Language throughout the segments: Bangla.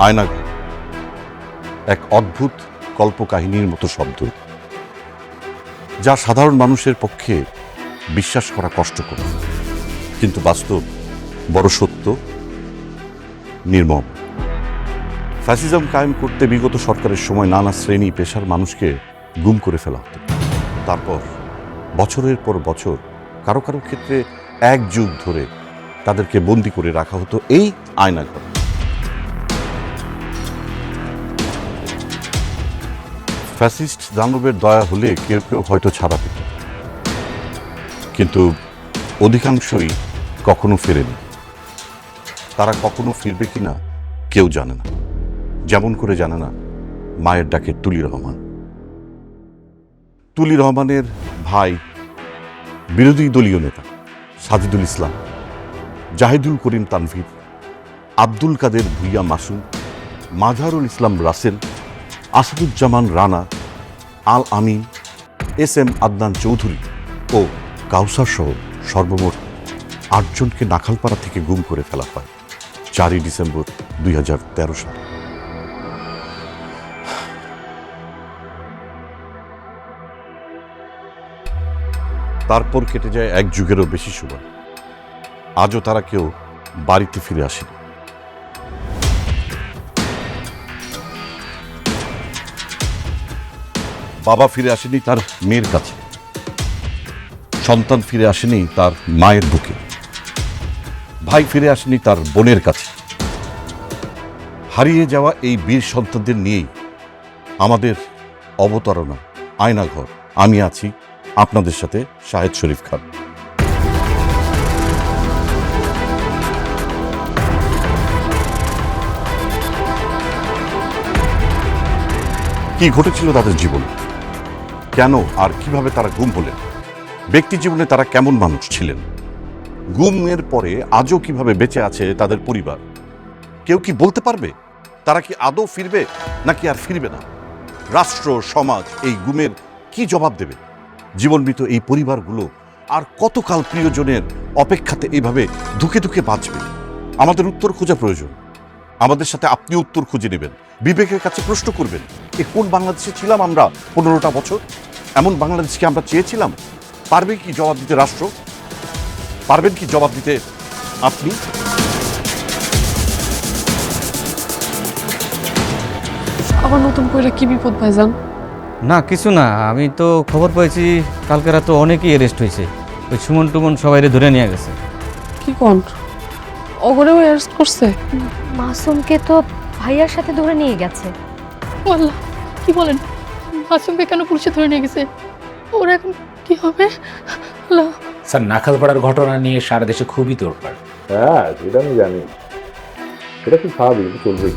আয়নাঘর এক অদ্ভুত কল্পকাহিনীর মতো শব্দ, যা সাধারণ মানুষের পক্ষে বিশ্বাস করা কষ্টকর, কিন্তু বাস্তব বড় সত্য, নির্মম। ফ্যাসিজম কায়েম করতে বিগত সরকারের সময় নানা শ্রেণী পেশার মানুষকে গুম করে ফেলা হতো। তারপর বছরের পর বছর, কারো কারো ক্ষেত্রে এক যুগ ধরে তাদেরকে বন্দি করে রাখা হতো এই আয়নাঘর। ফ্যাসিস্ট দানবের দয়া হলে কেউ কেউ হয়তো ছাড়া পেত, কিন্তু অধিকাংশই কখনো ফেরেনি। তারা কখনো ফিরবে কিনা কেউ জানে না, যেমন করে জানে না মায়ের ডাকে তুলি রহমান। তুলি রহমানের ভাই বিরোধী দলীয় নেতা সাজিদুল ইসলাম, জাহিদুল করিম তানভীর, আব্দুল কাদের ভুইয়া মাসুম, মাজারুল ইসলাম রাসেল, আসাদুজ্জামান রানা, আল আমিন, এস এম আদনান চৌধুরী ও কাউসার সহ সর্বমোট ৮ জনকে নাখালপাড়া থেকে গুম করে ফেলা হয় ৪ই ডিসেম্বর ২০১৩ সালে। তারপর কেটে যায় এক যুগেরও বেশি সময়। আজও তারা কেউ বাড়িতে ফিরে আসেনি। বাবা ফিরে আসেনি তার মেয়ের কাছে, সন্তান ফিরে আসেনি তার মায়ের বুকে, ভাই ফিরে আসেনি তার বোনের কাছে। হারিয়ে যাওয়া এই বীর সন্তানদের নিয়েই আমাদের অবতারণা আয়নাঘর। আমি আছি আপনাদের সাথে শাহেদ শরীফ খান। কি ঘটেছিল তাদের জীবনে, কেন আর কিভাবে তারা গুম হলেন, ব্যক্তি জীবনে তারা কেমন মানুষ ছিলেন, গুমের পরে আজও কিভাবে বেঁচে আছে তাদের পরিবার, কেউ কি বলতে পারবে তারা কি আদৌ ফিরবে নাকি আর ফিরবে না? রাষ্ট্র সমাজ এই গুমের কি জবাব দেবে? জীবনমৃত এই পরিবারগুলো আর কতকাল প্রিয়জনের অপেক্ষাতে এইভাবে ধুকে ধুকে বাঁচবে? আমাদের উত্তর খোঁজা প্রয়োজন। আমাদের সাথে আপনি উত্তর খুঁজে নেবেন, বিবেকের কাছে প্রশ্ন করবেন, এ কোন বাংলাদেশে ছিলাম আমরা ১৫টা বছর? এমন বাংলাদেশকে আমরা চেয়েছিলাম? পারবে কি জবাব দিতে রাষ্ট্র? পারবেন কি জবাব দিতে আপনি? আবার নতুন করে কি বিপদ ভাইজান? না কিছু না, আমি তো খবর পেয়েছি কালকে রাতে অনেকেই অ্যারেস্ট হয়েছে। ওই সুমন টুমন সবাইরে ধরে নিয়ে গেছে। কি কোন? অগরেও অ্যারেস্ট করছে? মাসুমকে তো ভাইয়ার সাথে ধরে নিয়ে গেছে। আল্লাহ, কি বলেন? মাসুমকে কেন পুলিশে ধরে নিয়ে গেছে? ওরা এখন কি হবে? আল্লাহ। স্যার, নাখালপাড়ার ঘটনা নিয়ে সারা দেশে খুবই তোড়পাড়। হ্যাঁ, সেটা আমি জানি, এটা খুব স্বাভাবিক, চলবেই।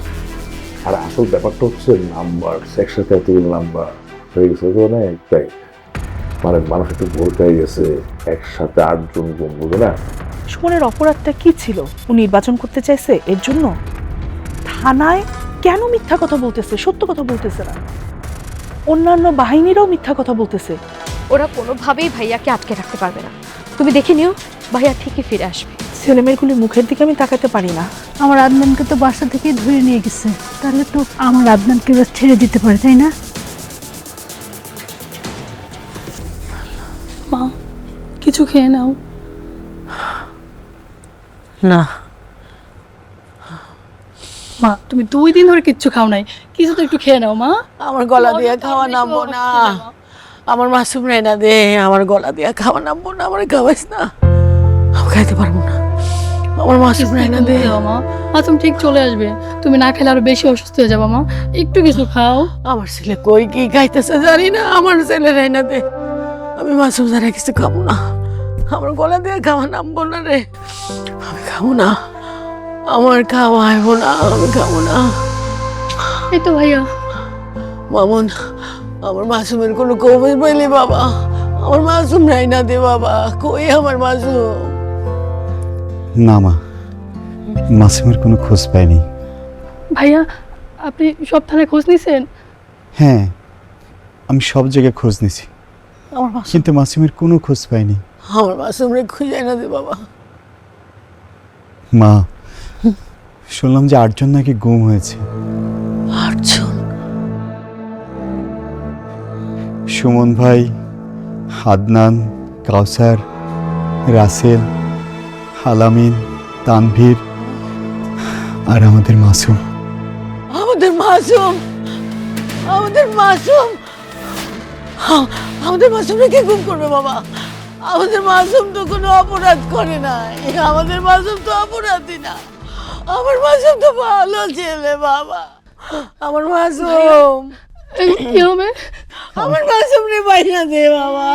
আর আসল ব্যাপারটা হচ্ছে নাম্বার, একসাথে এতগুলো নাম্বার হয়ে গেছে অনেক, তাই মানে মানুষ একটু ভোর পেয়ে গেছে, একসাথে ৮ জন গুম, বুঝে না? সুমনের অপরাধটা কি ছিল? ও নির্বাচন করতে চাইছে এর জন্য? থানায় কেন মিথ্যা কথা বলতেছে, সত্য কথা বলতেছে না? অন্যান্য বাহিনীরাও মিথ্যা কথা বলতেছে। ওরা কোনোভাবেই ভাইয়াকে আটকে রাখতে পারবে না। তুমি দেখে নিও, ভাইয়া ঠিকই ফিরে আসবে। ছেলেমেয়েগুলির মুখের দিকে আমি তাকাতে পারি না। আমার আদনানকে তো বাসা থেকে ধরে নিয়ে গেছে, তাহলে তো আমার আদনানকে বাস ছেড়ে দিতে পারে, তাই না? মা, কিছু খেয়ে নাও। না মা, তুমি 2 দিন ধরে কিচ্ছু খাও নাই, কিছু তো একটু খেয়ে নাও মা। আমার গলা দিয়ে খাওয়া নামবো না, আমার মাসুম রায়না দে, আমার গলা দিয়ে খাওয়া নামবো না, আমার খাওয়াইস না, আমি খাইতে পারবো না, আমার মাসুম রায়না দে। মা, মাসুম ঠিক চলে আসবে, তুমি না খেলে আরো বেশি অসুস্থ হয়ে যাবো। মা, একটু কিছু খাও। আমার ছেলে কই কি খাইতেছে জানি না, আমার ছেলে রায়না দে, আমি মাসুম ছাড়া কিছু খাবো না, আমার গলা দিয়ে খাওয়া নামবো না রে, আমি খাবো না, আমার খাওয়া আইব না, আমি খাবো না। এই তো ভাইয়া। মামুন, আমার মাসুমের কোনো খবর পাইলে বাবা, আমার মাসুম রায়না দে বাবা, কই আমার মাসুম? না মা, মাসুমের কোনো খোঁজ পাইনি। ভাইয়া, আপনি সব থানায় খোঁজ নিছেন? হ্যাঁ, আমি সব জায়গায় খোঁজ নিছি, আমার মাসুম, কিন্তু মাসুমের কোনো খোঁজ পাইনি। আমার মাসুম রে খুঁজে না দে বাবা। মা, শুনলাম যে 8 জন নাকি গুম হয়েছে। 8 জন? সুমন ভাই, আদনান, কাউসার, রাসেল, আলামিন, তানভীর আর আমাদের মাসুম। আমাদের মাসুম, আমাদের মাসুম, আমাদের মাসুমকে কে গুম করবে বাবা? আমাদের মাসুম তো কোনো অপরাধ করে না, আমাদের মাসুম তো অপরাধী না, আমার মাসুম তো ভালো ছেলে বাবা, আমার মাসুম। কি হবে? আমার মাসুম রে বাইনা দে বাবা,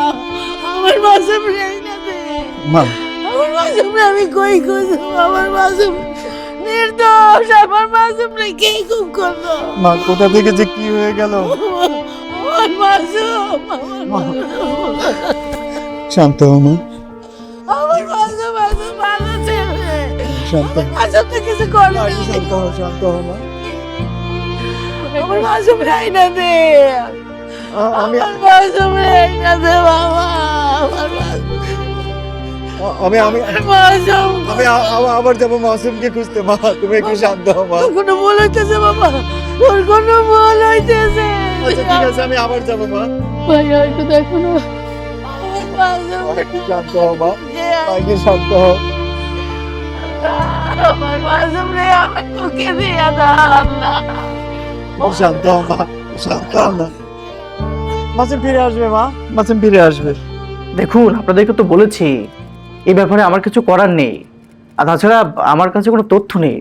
আমার মাসুম রে বাইনা দে। মা, আমার মাসুম রে আমি কই খুঁজবো? আমার মাসুম নির্দোষ, আমার মাসুম রে কে গুম করলো? মা কোথা থেকে যে কি হয়ে গেল? আমার মাসুম, আমার মাসুম, শান্ত হও মা, আমার মাসুম, মাসুম ভালো ছেলে, শান্ত হও। মাসুম তো কিছু করলো না। শান্ত হও, শান্ত হও মা। আমার মাসুম রাইনা দে, আমি আমার মাসুম রাইনা দে বাবা, আমার মাসুম, আমি আমি মাসুম। আমি আবার যাবো মাসুমকে খুঁজতে। মা তুমি একটু শান্ত হও মা। তোর কোনো ভুল হইতেছে বাবা, তোর কোনো ভুল হইতেছে। আচ্ছা ঠিক আছে, আমি আবার যাবো মা। ভাইয়া একটু দেখো না। আমার মাসুম, একটু শান্ত হও মা, কে? একটু শান্ত হও। আমার মাসুম রে আমার তোকে দিয়া দাও না। শান্ত হও মা, শান্ত হও না। মাসুম ফিরে আসবে মা, মাসুম ফিরে আসবে। দেখুন, আপনাদেরকে তো বলেছি এই ব্যাপারে আমার কিছু করার নেই, আর তাছাড়া আমার কাছে কোনো তথ্য নেই,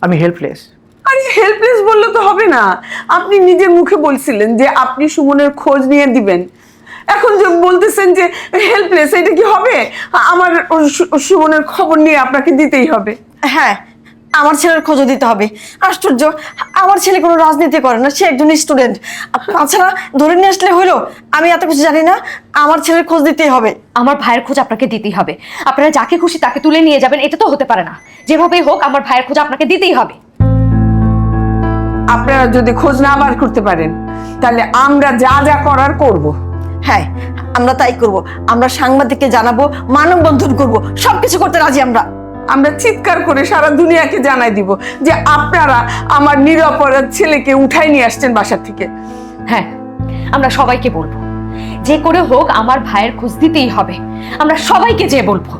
আমি হেল্পলেস। আরে হেল্পলেস বললে তো হবে না, আপনি নিজের মুখে বলছিলেন যে আপনি সুমনের খোঁজ নিয়ে দিবেন, এখন যে বলতেছেন যে হেল্পলেস, এটা কি হবে? আমার সুমনের খবর নিয়ে আপনাকে দিতেই হবে। হ্যাঁ, আমার ছেলের খোঁজও দিতে হবে। আশ্চর্য, আমার ছেলে কোনো রাজনীতি করে না, সে একজন স্টুডেন্ট। তাছাড়া ধরে নিয়ে আসলে হইলো, আমি এত কিছু জানি না, আমার ছেলের খোঁজ দিতেই হবে। আমার ভাইয়ের খোঁজ আপনাকে দিতেই হবে। আপনারা যাকে খুশি তাকে তুলে নিয়ে যাবেন, এটা তো হতে পারে না। যেভাবেই হোক আমার ভাইয়ের খোঁজ আপনাকে দিতেই হবে। আপনারা যদি খোঁজ না বার করতে পারেন তাহলে আমরা যা যা করার করব। হ্যাঁ, আমরা তাই করব। আমরা সাংবাদিককে জানাবো, মানববন্ধন করব, সবকিছু করতে রাজি আমরা। আমরা চিৎকার করে সারা দুনিয়াকে জানাই দিব যে আপনারা আমার নিরপরাধ ছেলেকে উঠাই নিয়ে আসছেন বাসা থেকে। হ্যাঁ, আমরা সবাইকে বলবো, যে করে হোক আমার ভাইয়ের খোঁজ দিতেই হবে। আমরা সবাইকে যে বলবো।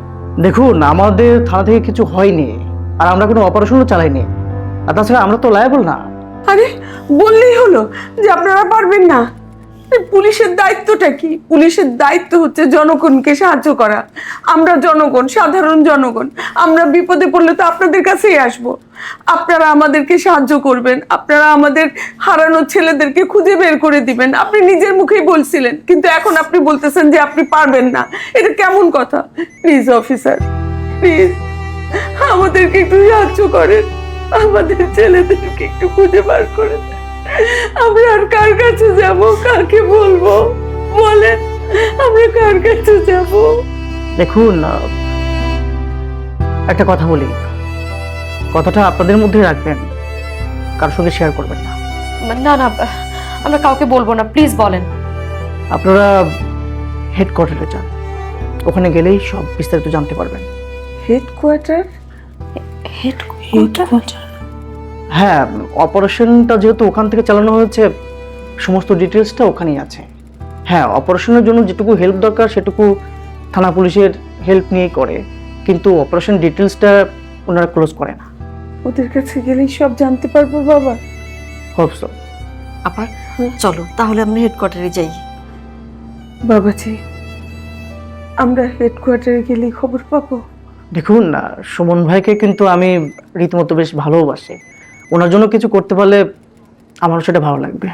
দেখুন, আমাদের থানা থেকে কিছু হয়নি, আর আমরা কোনো অপারেশনও চালাইনি, আর তাছাড়া আমরা তো লায়াবল না। আরে বললেই হলো যে আপনারা পারবেন না। এই পুলিশের দায়িত্বটা কি? পুলিশের দায়িত্ব হচ্ছে জনগণকে সাহায্য করা। আমরা জনগণ, সাধারণ জনগণ, আমরা বিপদে পড়লে তো আপনাদের কাছেই আসবো। আপনারা আমাদেরকে সাহায্য করবেন, আপনারা আমাদের হারানো ছেলেদেরকে খুঁজে বের করে দিবেন, আপনি নিজের মুখেই বলছিলেন, কিন্তু এখন আপনি বলতেছেন যে আপনি পারবেন না। এটা কেমন কথা? প্লিজ অফিসার, প্লিজ আমাদেরকে একটু সাহায্য করেন, আমাদের ছেলেদেরকে একটু খুঁজে বার করে দেন। আমরা আর কার কাছে যাব, কাকে বলবো বলেন? আমরা কার কাছে যাব? দেখুন, একটা কথা বলি, কথাটা আপনাদের মধ্যে রাখবেন, কারোর সঙ্গে শেয়ার করবেন না। না না, আমরা কাউকে বলবো না, প্লিজ বলেন। আপনারা হেডকোয়ার্টারে যান, ওখানে গেলেই সব বিস্তারিত জানতে পারবেন। হেডকোয়ার্টার? হেডকোয়ার্টার? হ্যাঁ, অপারেশনটা যেহেতু ওখান থেকে চালানো হয়েছে, সমস্ত ডিটেলসটা ওখানেই আছে। হ্যাঁ, অপারেশনের জন্য যেটুকু হেল্প দরকার সেটুকু থানা পুলিশের হেল্প নিয়েই করে, কিন্তু অপারেশন ডিটেলসটা ওনারা ক্লোজ করে না। ওদের কাছে গেলেই সব জানতে পারবো বাবা? Hope so. আপা চলো তাহলে আমরা হেডকোয়ার্টারে যাই। বাবাজি, আমরা হেডকোয়ার্টারে গেলেই খবর পাবো? দেখুন না, সুমন ভাইকে কিন্তু আমি রীতিমতো বেশ ভালোবাসি, ওনার জন্য কিছু করতে পারলে আমারও সেটা ভালো লাগবে।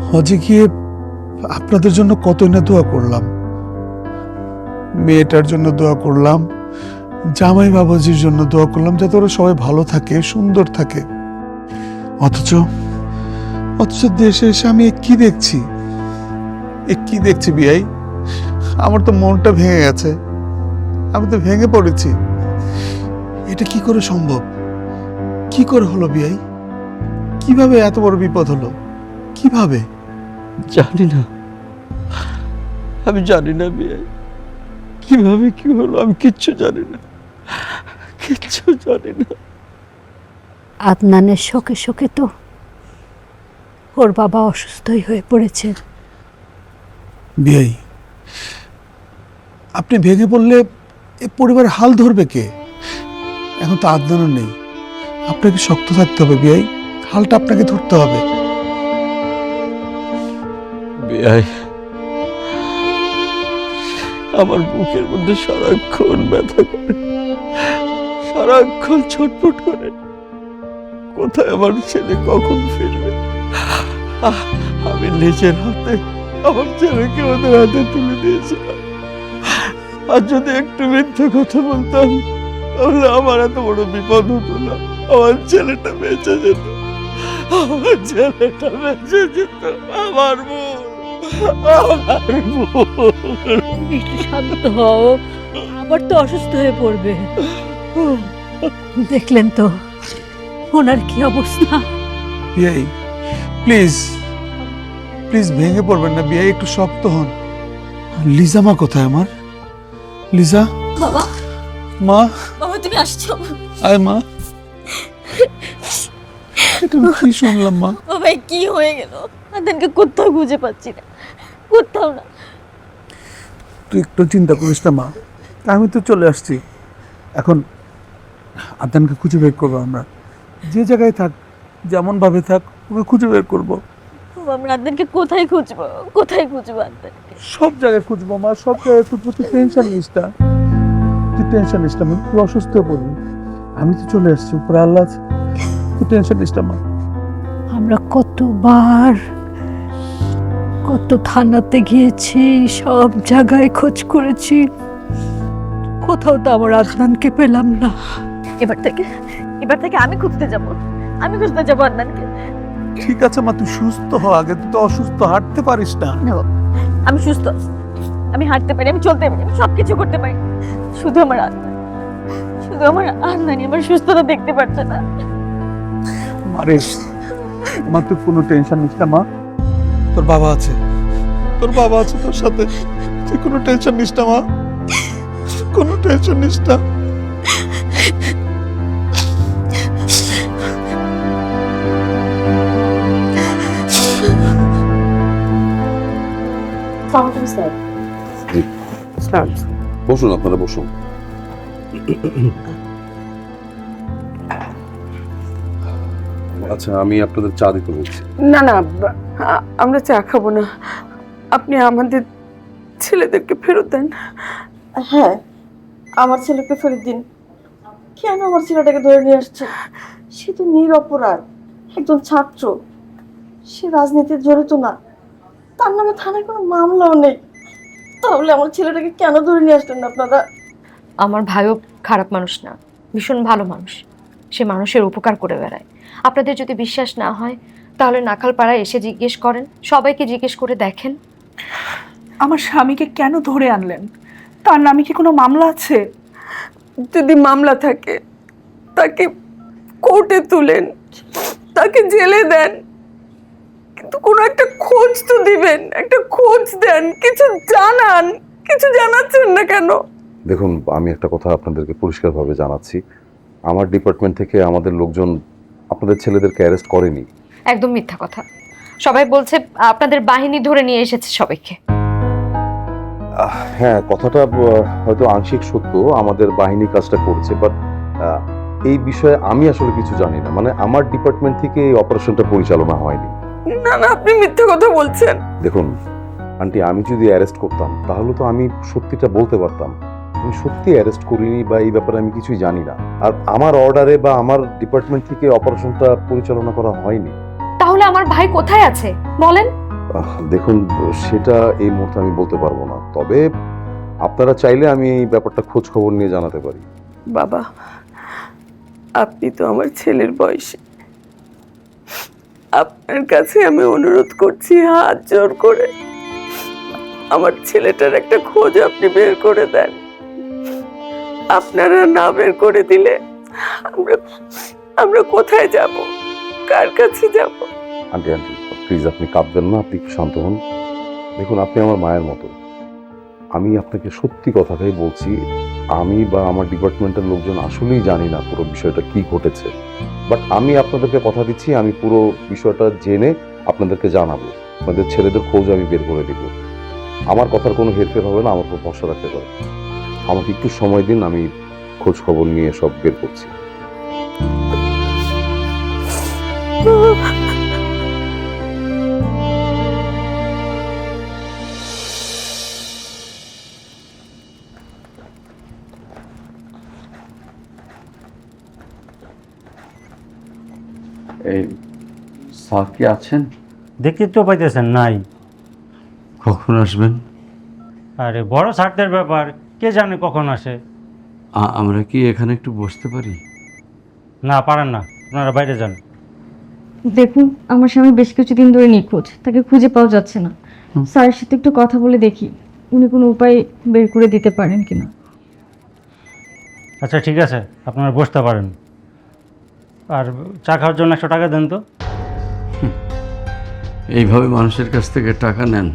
হজে গিয়ে আপনাদের জন্য কতই না দোয়া করলাম, মেয়েটার জন্য দোয়া করলাম, জামাই বাবাজির জন্য দোয়া করলাম যাতে ওরা সবাই ভালো থাকে, সুন্দর থাকে। অথচ দেশে এসে আমি কি দেখছি বিয়াই? আমার তো মনটা ভেঙে গেছে, আমি তো ভেঙে পড়েছি। এটা কি করে সম্ভব? কি করে হলো বিয়াই? কিভাবে এত বড় বিপদ হলো? কিভাবে? জানি না, আমি জানি না বিয়ে কিভাবে কি হলো, আমি কিচ্ছু জানি না, কিচ্ছু জানি না। আদনানের শোকে শোকে তো ওর বাবা অসুস্থই হয়ে পড়েছে। বিয়াই, আপনি ভেঙে পড়লে এ পরিবারের হাল ধরবে কে? এখন তো আদনানও নেই, আপনাকে শক্ত থাকতে হবে বিয়াই, হালটা আপনাকে ধরতে হবে। বিয়াই, আমার বুকের মধ্যে সারাক্ষণ ব্যথা করে, সারাক্ষণ ছটফট করে, কোথায় আমার ছেলে কখন ফিরবে। আমি নিজের হাতে আমার ছেলেকে ওদের হাতে তুলে দিয়েছিলাম, আর যদি একটু মিথ্যে কথা বলতাম তাহলে আমার এত বড় বিপদ হতো না। আমার ছেলেটা বেঁচে যেত, আমার ছেলেটা বেঁচে যেত। আমার বোন, আমার বোন। একটু শান্ত হও, আবার তো অসুস্থ হয়ে পড়বে। দেখলেন তো ওনার কি অবস্থা। বিয়াই প্লিজ, প্লিজ ভেঙে পড়বেন না বিয়াই, একটু শক্ত হন। লিজা মা কোথায় আমার? লিজা বাবা, মা, বাবা তুমি আসছো? আয় মা। এটা আমি কি শুনলাম মা? বাবা কি হয়ে গেল? আদনানকে কোথাও খুঁজে পাচ্ছি না, কোথাও না। তুই একটু চিন্তা করিস না মা, আমি তো চলে আসছি। এখন আদনানকে খুঁজে বের করবো আমরা, যে জায়গায় থাক, যেমন ভাবে থাক, ওকে খুঁজে বের করবো। বাবা আমরা আদনানকে কোথায় খুঁজবো, কোথায় খুঁজবো আদনানকে? সব জায়গায় খুঁজবো মা, সব জায়গায় খুঁজবো। তুই টেনশন নিস না, তুই টেনশন নিস না মা, তুই অসুস্থ হয়ে পড়বি। আমি তো চলে আসছি, উপরে আল্লাহ আছে, তুই টেনশন নিস না মা। আমরা কতবার কত থানাতে গিয়েছি, সব জায়গায় খোঁজ করেছি, কোথাও তো আমার আদনানকে পেলাম না। এবার থেকে আমি খুঁজতে যাব, আমি খুঁজতে যাবো আদনানকে। ঠিক আছে মা, তুই সুস্থ হ আগে, তুই তো অসুস্থ, হাঁটতে পারিস না। আমি সুস্থ, আমি হাঁটতে পারি, আমি চলতে পারি, আমি সবকিছু করতে পারি। শুধু আমার আদনান, শুধু আমার আদনানই আমার সুস্থতা দেখতে পারছে না। আরে মা, তুই কোনো টেনশন নিস না মা, তোর বাবা আছে, তোর বাবা আছে তোর সাথে, তুই কোনো টেনশন নিস না মা, কোনো টেনশন নিস না। বসুন, আপনারা বসুন। আচ্ছা, আমি আপনাদের চা দিতে বলছি। না না, আমরা চা খাবো না, আপনি আমাদের ছেলেদেরকে ফেরত দেন। হ্যাঁ, আমার ছেলেকে ফেরত দিন। কেন আমার ছেলেটাকে ধরে নিয়ে আসছে? সে তো নিরপরাধ, একজন ছাত্র, সে রাজনীতিতে জড়িত না, তার নামে থানায় কোনো মামলাও নেই। তাহলে আমার ছেলেটাকে কেন ধরে নিয়ে আসলেন আপনারা? আমার ভাইও খারাপ মানুষ না, ভীষণ ভালো মানুষ। সে মানুষের উপকার করে বেড়ায়। আপনাদের যদি বিশ্বাস না হয় তাহলে নাখালপাড়ায় এসে জিজ্ঞেস করেন, সবাইকে জিজ্ঞেস করে দেখেন। আমার স্বামীকে কেন ধরে আনলেন? তার নামে কি কোনো মামলা আছে? যদি মামলা থাকে তাকে কোর্টে তুলেন, তাকে জেলে দেন, কিন্তু কোনো একটা খোঁজ তো দিবেন, একটা খোঁজ দেন, কিছু জানান। কিছু জানাচ্ছেন না কেন? দেখুন, আমি একটা কথা আপনাদেরকে পরিষ্কারভাবে জানাচ্ছি, আমার ডিপার্টমেন্ট থেকে আমাদের লোকজন আপনাদের ছেলেদেরকে অ্যারেস্ট করেনি। একদম মিথ্যা কথা। সবাই বলছে আপনাদের বাহিনী ধরে নিয়ে এসেছে সবাইকে। হ্যাঁ, কথাটা হয়তো আংশিক সত্য, আমাদের বাহিনী কাজটা করেছে, বাট এই বিষয়ে আমি আসলে কিছু জানি না। মানে আমার ডিপার্টমেন্ট থেকে এই অপারেশনটা পরিচালনা হয়নি। না না, আপনি মিথ্যা কথা বলছেন। দেখুন আন্টি, আমি যদি অ্যারেস্ট করতাম তাহলে তো আমি সত্যিটা বলতে পারতাম। আমি সত্যি অ্যারেস্ট করিনি বা এই ব্যাপারে আমি কিছুই জানি না। আর আমার অর্ডারে বা আমার ডিপার্টমেন্ট থেকে অপারেশনটা পরিচালনা করা হয়নি। তাহলে আমার ভাই কোথায় আছে বলেন? দেখুন, সেটা এই মুহূর্তে আমি বলতে পারবো না, তবে আপনারা চাইলে আমি এই ব্যাপারটা খোঁজ খবর নিয়ে জানাতে পারি। বাবা, আপনি তো আমার ছেলের বয়সী, আপনার কাছে আমি অনুরোধ করছি হাত জোর করে, আমার ছেলেটার একটা খোঁজ আপনি বের করে দেন। আপনারা না বের করে দিলে আমরা কোথায় যাব, কার কাছে যাব? আন্টি, প্লিজ আপনি কাঁদবেন না, আপনি একটু শান্ত হন। দেখুন, আপনি আমার মায়ের মতো, আমি আপনাকে সত্যি কথাটাই বলছি, আমি বা আমার ডিপার্টমেন্টের লোকজন আসলেই জানি না পুরো বিষয়টা কি ঘটেছে, বাট আমি আপনাদেরকে কথা দিচ্ছি আমি পুরো বিষয়টা জেনে আপনাদেরকে জানাবো। আপনাদের ছেলেদের খোঁজ আমি বের করে দিব। আমার কথার কোনো হেরফের হবে না, আমার উপর ভরসা রাখতে পারে। আমাকে একটু সময় দিন, আমি খোঁজ খবর নিয়ে সব বের করছি। এই স্যার কি আছেন? দেখতে তো পাইতেছেন নাই। কখন আসবেন? আরে বড় স্বার্থের ব্যাপার, কে জানে কখন আসে। আমরা কি এখানে একটু বসতে পারি? না পারেন না, আপনারা বাইরে যান। দেখুন, আমার স্বামী বেশ কিছুদিন ধরে নিখোঁজ, তাকে খুঁজে পাওয়া যাচ্ছে না। স্যারের সাথে একটু কথা বলে দেখি উনি কোনো উপায় বের করে দিতে পারেন কিনা। আচ্ছা ঠিক আছে, আপনারা বসতে পারেন। আর চা খাওয়ার জন্য 100 টাকা দেন তো। এইভাবে মানুষের কাছ থেকে টাকা নেন,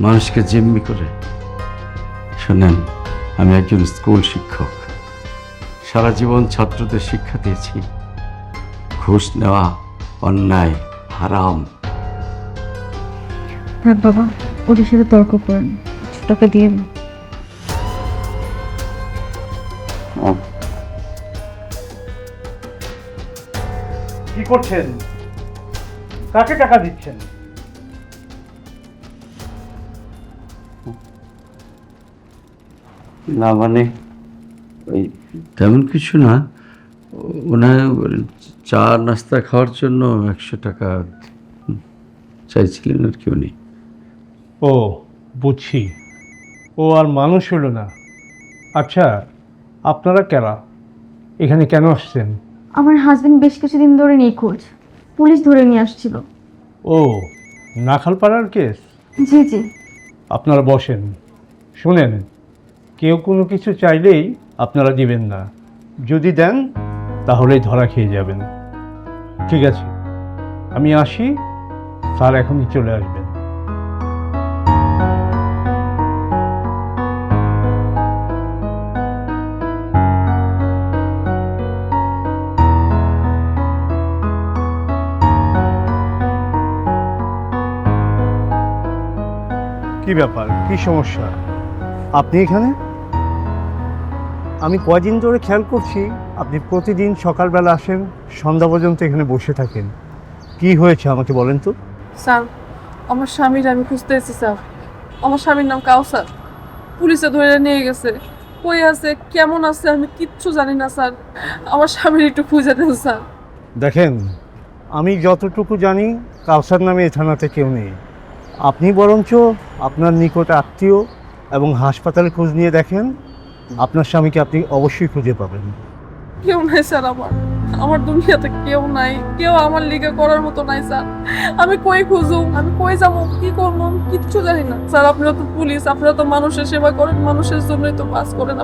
মানুষকে জিম্মি করে? শোনেন, আমি একজন স্কুল শিক্ষক, সারা জীবন ছাত্রদের শিক্ষা দিয়েছি। ঘুষ নেওয়া অন্যায়, হারাম। থাক বাবা, ওদের সাথে তর্ক করেন, 100 টাকা দিয়ে দিন। কি করছেন? কাকে টাকা দিচ্ছেন? না মানে ওই তেমন কিছু না, ওনার চা নাস্তা খাওয়ার জন্য 100 টাকা চাইছিলেন আর কি উনি। ও বুঝছি, ও আর মানুষ হলো না। আচ্ছা, আপনারা কারা? এখানে কেন আসছেন? আমার হাজবেন্ড বেশ কিছুদিন ধরে নিখোঁজ, পুলিশ ধরে নিয়ে আসছিল। ও, নাখালপাড়ার কেস? জি জি। আপনারা বসেন। শুনেন, কেউ কোনো কিছু চাইলেই আপনারা দিবেন না, যদি দেন তাহলেই ধরা খেয়ে যাবেন। ঠিক আছে, আমি আসি, স্যার এখনই চলে আসবেন। কি ব্যাপার, কি সমস্যা? আপনি এখানে? আমি কয়দিন ধরে খেয়াল করছি আপনি প্রতিদিন সকালবেলা আসেন, সন্ধ্যা পর্যন্ত এখানে বসে থাকেন। কি হয়েছে আমাকে বলেন তো। স্যার, আমার স্বামীর আমি খুঁজতে এসেছি স্যার। আমার স্বামীর নাম কাউসার, পুলিশে ধরে নিয়ে গেছে। কই আছে, কেমন আছে আমি কিচ্ছু জানি না স্যার। আমার স্বামীর একটু খুঁজে দেন স্যার। দেখেন, আমি যতটুকু জানি কাউসার নামে এ থানাতে কেউ নেই। আপনি বরঞ্চ আপনার নিকট আত্মীয় এবং হাসপাতালে খোঁজ নিয়ে দেখেন, আপনার স্বামীকে আপনি অবশ্যই খুঁজে পাবেন। কেউ নাই স্যার, আমার দুনিয়াতে কেউ নাই, কেউ আমার লিগে করার মতো নাই স্যার। আমি কই খুঁজুম, আমি কই যাবো, কি করবো আমি কিচ্ছু জানি না স্যার। আপনারা তো পুলিশ, আপনারা তো মানুষের সেবা করেন, মানুষের জন্যই তো কাজ করেন।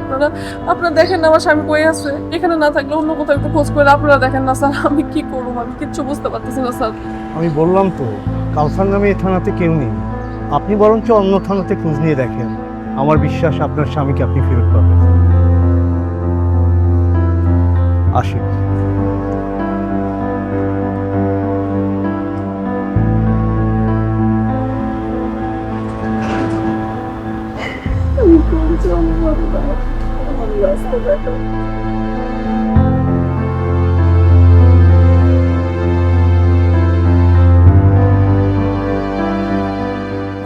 আপনারা দেখেন না আমার স্বামী কই আছে। এখানে না থাকলে অন্য কোথাও একটু খোঁজ করে আপনারা দেখেন না স্যার। আমি কি করবো, আমি কিচ্ছু বুঝতে পারতেছি না স্যার। আমি বললাম তো, কাউসার নামে এ থানাতে কেউ নেই। আপনি বরঞ্চ অন্য থানাতে খোঁজ নিয়ে দেখেন, আমার বিশ্বাস আপনার স্বামীকে আপনি ফেরত পাবেন। আসি।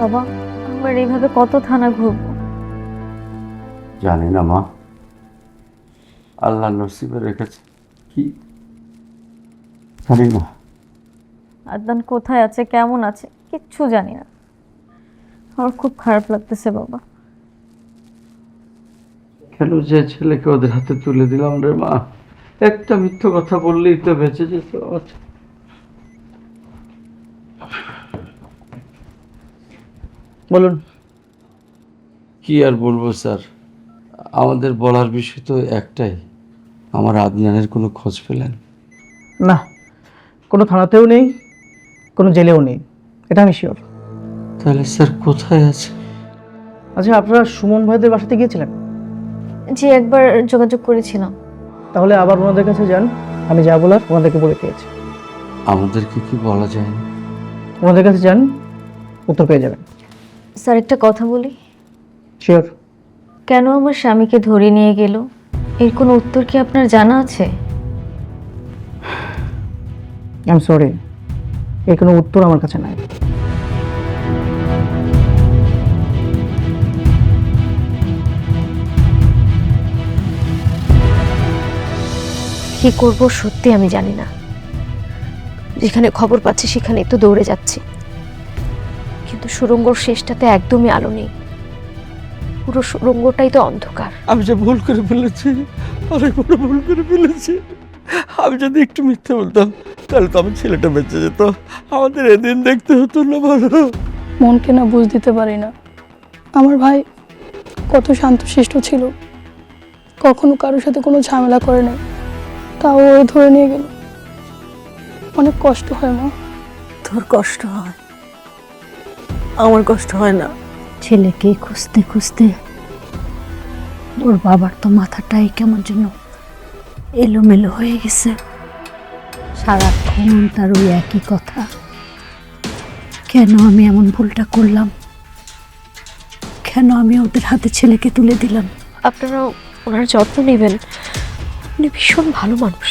বাবা, আমার এইভাবে কত থানা ঘুরবো? জানি না মা, আল্লাহ নসিবে রেখেছে কি জানি না। আদনান কোথায় আছে, কেমন আছে, কিচ্ছু জানি না। আমার খুব খারাপ লাগতেছে বাবা। কেন যে ছেলেকে ওদের হাতে তুলে দিলাম রে মা। একটা মিথ্যে কথা বললেই তো বেঁচে যেত। বলুন। কি আর বলবো স্যার, আমাদের বলার বিষয় তো একটাই, আমার আদনানের কোনো খোঁজ পেলেন? না, কোনো থানাতেও নেই, কোনো জেলেও নেই, এটা আমি শিওর। তাহলে স্যার কোথায় আছে? আচ্ছা, আপনারা সুমন ভাইদের বাসাতে গিয়েছিলেন? জি, একবার যোগাযোগ করেছিলাম। তাহলে আবার ওনাদের কাছে যান, আমি যা বলার ওনাদেরকে বলে দিয়েছি। আমাদেরকে কি বলা যায় না? ওনাদের কাছে যান, উত্তর পেয়ে যাবেন। স্যার, একটা কথা বলি। শিওর। কেন আমার স্বামীকে ধরে নিয়ে গেল, এর কোনো উত্তর কি আপনার জানা আছে? আই এম সরি, এর কোনো উত্তর আমার কাছে নাই। কি করব সত্যি আমি জানি না। যেখানে খবর পাচ্ছি সেখানেই তো দৌড়ে যাচ্ছি, কিন্তু সুড়ঙ্গর শেষটাতে একদমই আলো নেই। পুরো সুড়ঙ্গটাই তো অন্ধকার। আমি যে ভুল করে ফেলেছি, অনেক বড় ভুল করে ফেলেছি। আমি যদি একটু মিথ্যে বলতাম তাহলে তো আমার ছেলেটা বেঁচে যেত, আমাদের এদিন দেখতে হতো না। বলো, মনকে না বুঝ দিতে পারি না। আমার ভাই কত শান্তশিষ্ট ছিল, কখনো কারোর সাথে কোনো ঝামেলা করে নাই, তাও ওই ধরে নিয়ে গেল। অনেক কষ্ট হয় মা। তোর কষ্ট হয়, আমার কষ্ট হয় না। ছেলেকে খুঁজতে খুঁজতে ওর বাবার তো মাথাটাই কেমন যেন এলোমেলো হয়ে গেছে। সারাক্ষণ তার ওই একই কথা, কেন আমি এমন ভুলটা করলাম, কেন আমি ওদের হাতে ছেলেকে তুলে দিলাম। আপনারা ওনার যত্ন নেবেন, উনি ভীষণ ভালো মানুষ।